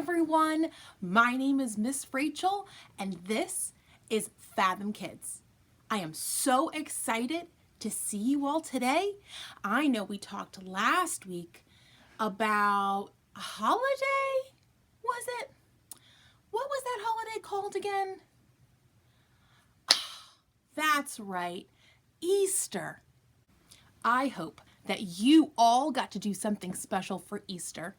everyone. My name is Miss Rachel, and this is Fathom Kids. I am so excited to see you all today. I know we talked last week about a holiday, was it? What was that holiday called again? That's right, Easter. I hope that you all got to do something special for Easter,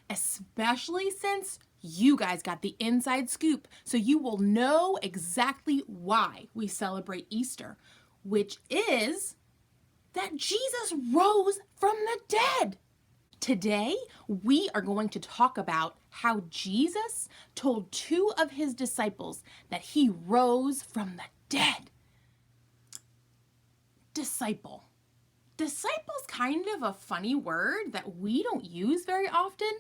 especially since you guys got the inside scoop, so you will know exactly why we celebrate Easter, which is that Jesus rose from the dead. Today, we are going to talk about how Jesus told two of his disciples that he rose from the dead. Disciple. Disciple's kind of a funny word that we don't use very often,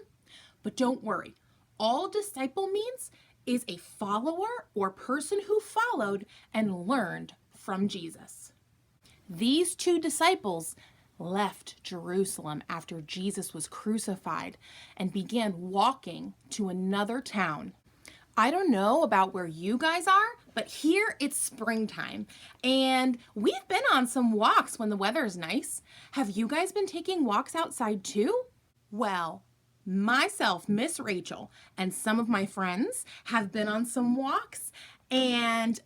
but don't worry. All disciple means is a follower or person who followed and learned from Jesus. These two disciples left Jerusalem after Jesus was crucified and began walking to another town. I don't know about where you guys are, but here it's springtime and we've been on some walks when the weather is nice. Have you guys been taking walks outside too? Well, myself, Miss Rachel, and some of my friends have been on some walks, and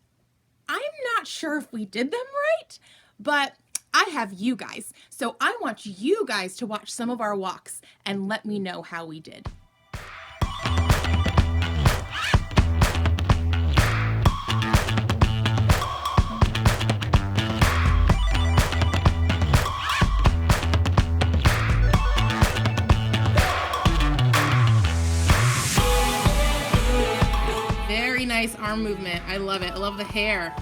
I'm not sure if we did them right, but I have you guys. So I want you guys to watch some of our walks and let me know how we did. Very nice arm movement. I love it. I love the hair.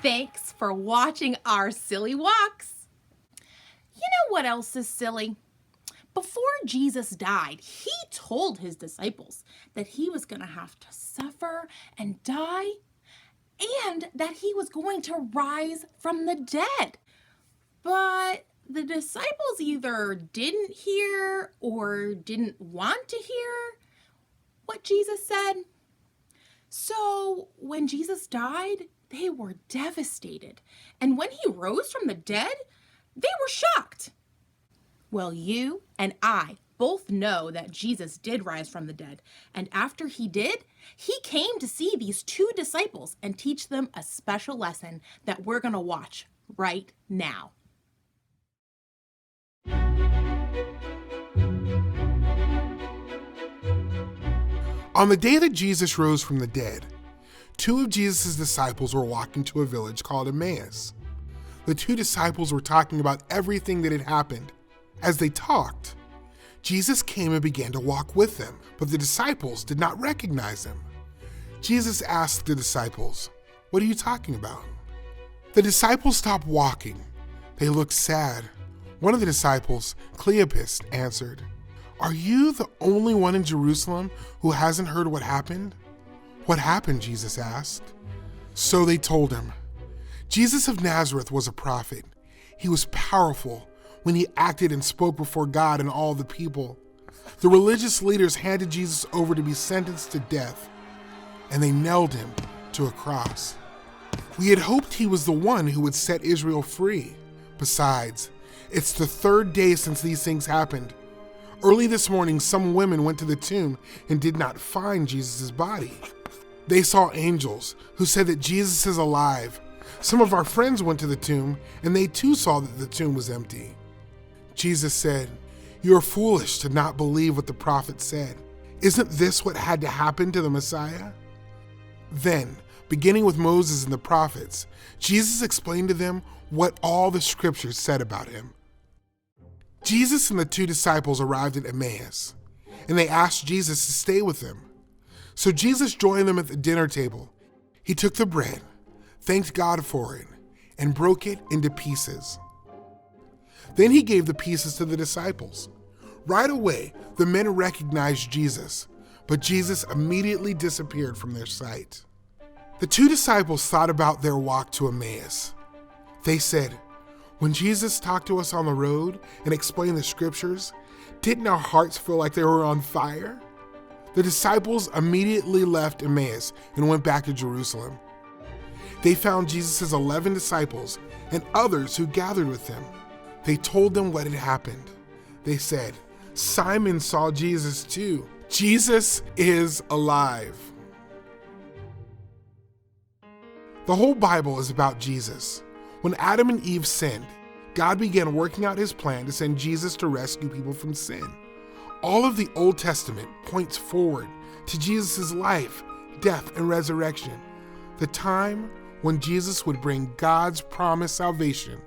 Thanks for watching our silly walks. You know what else is silly? Before Jesus died, he told his disciples that he was going to have to suffer and die and that he was going to rise from the dead. But the disciples either didn't hear or didn't want to hear what Jesus said. So when Jesus died, they were devastated. And when he rose from the dead, they were shocked. Well, you and I both know that Jesus did rise from the dead. And after he did, he came to see these two disciples and teach them a special lesson that we're going to watch right now. On the day that Jesus rose from the dead, two of Jesus' disciples were walking to a village called Emmaus. The two disciples were talking about everything that had happened. As they talked, Jesus came and began to walk with them, but the disciples did not recognize him. Jesus asked the disciples, "What are you talking about?" The disciples stopped walking. They looked sad. One of the disciples, Cleopas, answered, "Are you the only one in Jerusalem who hasn't heard what happened?" "What happened?" Jesus asked. So they told him. Jesus of Nazareth was a prophet. He was powerful when he acted and spoke before God and all the people. The religious leaders handed Jesus over to be sentenced to death, and they nailed him to a cross. We had hoped he was the one who would set Israel free. Besides, it's the third day since these things happened. Early this morning, some women went to the tomb and did not find Jesus' body. They saw angels who said that Jesus is alive. Some of our friends went to the tomb, and they too saw that the tomb was empty. Jesus said, "You are foolish to not believe what the prophet said. Isn't this what had to happen to the Messiah?" Then, beginning with Moses and the prophets, Jesus explained to them what all the scriptures said about him. Jesus and the two disciples arrived at Emmaus, and they asked Jesus to stay with them. So Jesus joined them at the dinner table. He took the bread, thanked God for it, and broke it into pieces. Then he gave the pieces to the disciples. Right away, the men recognized Jesus, but Jesus immediately disappeared from their sight. The two disciples thought about their walk to Emmaus. They said, "When Jesus talked to us on the road and explained the scriptures, didn't our hearts feel like they were on fire?" The disciples immediately left Emmaus and went back to Jerusalem. They found Jesus' 11 disciples and others who gathered with them. They told them what had happened. They said, "Simon saw Jesus too. Jesus is alive." The whole Bible is about Jesus. When Adam and Eve sinned, God began working out his plan to send Jesus to rescue people from sin. All of the Old Testament points forward to Jesus' life, death, and resurrection, the time when Jesus would bring God's promised salvation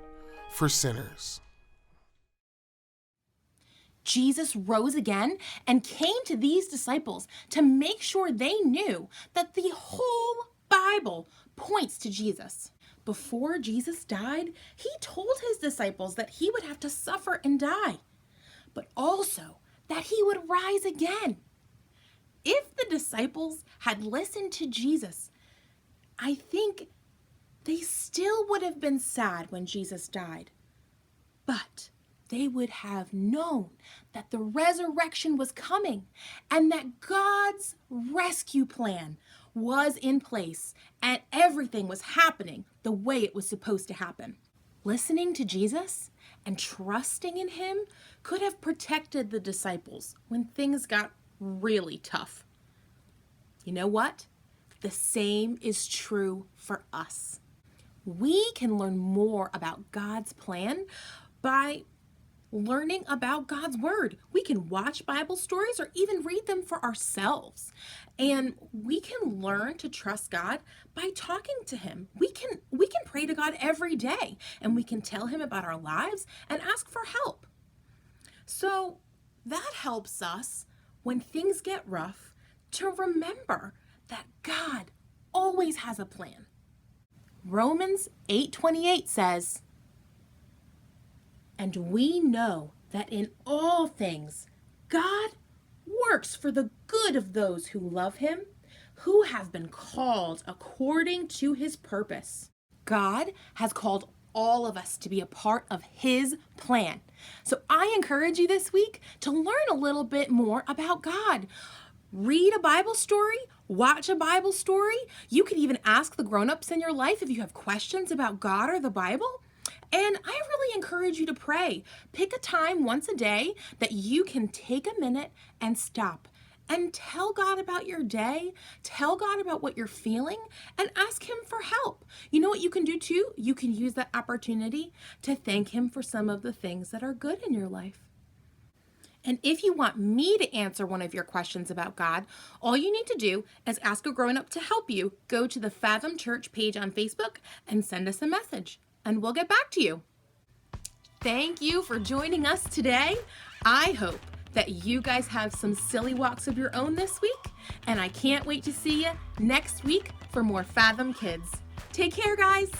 for sinners. Jesus rose again and came to these disciples to make sure they knew that the whole Bible points to Jesus. Before Jesus died, he told his disciples that he would have to suffer and die, but also that he would rise again. If the disciples had listened to Jesus, I think they still would have been sad when Jesus died, but they would have known that the resurrection was coming and that God's rescue plan was in place and everything was happening the way it was supposed to happen. Listening to Jesus and trusting in him could have protected the disciples when things got really tough. You know what? The same is true for us. We can learn more about God's plan by learning about God's word. We can watch Bible stories or even read them for ourselves. And we can learn to trust God by talking to him. We can pray to God every day, and we can tell him about our lives and ask for help. So that helps us when things get rough to remember that God always has a plan. Romans 8:28 says, "And we know that in all things God works for the good of those who love him, who have been called according to his purpose." God has called all of us to be a part of his plan. So I encourage you this week to learn a little bit more about God. Read a Bible story, watch a Bible story. You could even ask the grown-ups in your life if you have questions about God or the Bible. And I really encourage you to pray. Pick a time once a day that you can take a minute and stop and tell God about your day, tell God about what you're feeling, and ask him for help. You know what you can do too? You can use that opportunity to thank him for some of the things that are good in your life. And if you want me to answer one of your questions about God, all you need to do is ask a grown-up to help you. Go to the Fathom Church page on Facebook and send us a message, and we'll get back to you. Thank you for joining us today. I hope that you guys have some silly walks of your own this week, and I can't wait to see you next week for more Fathom Kids. Take care, guys.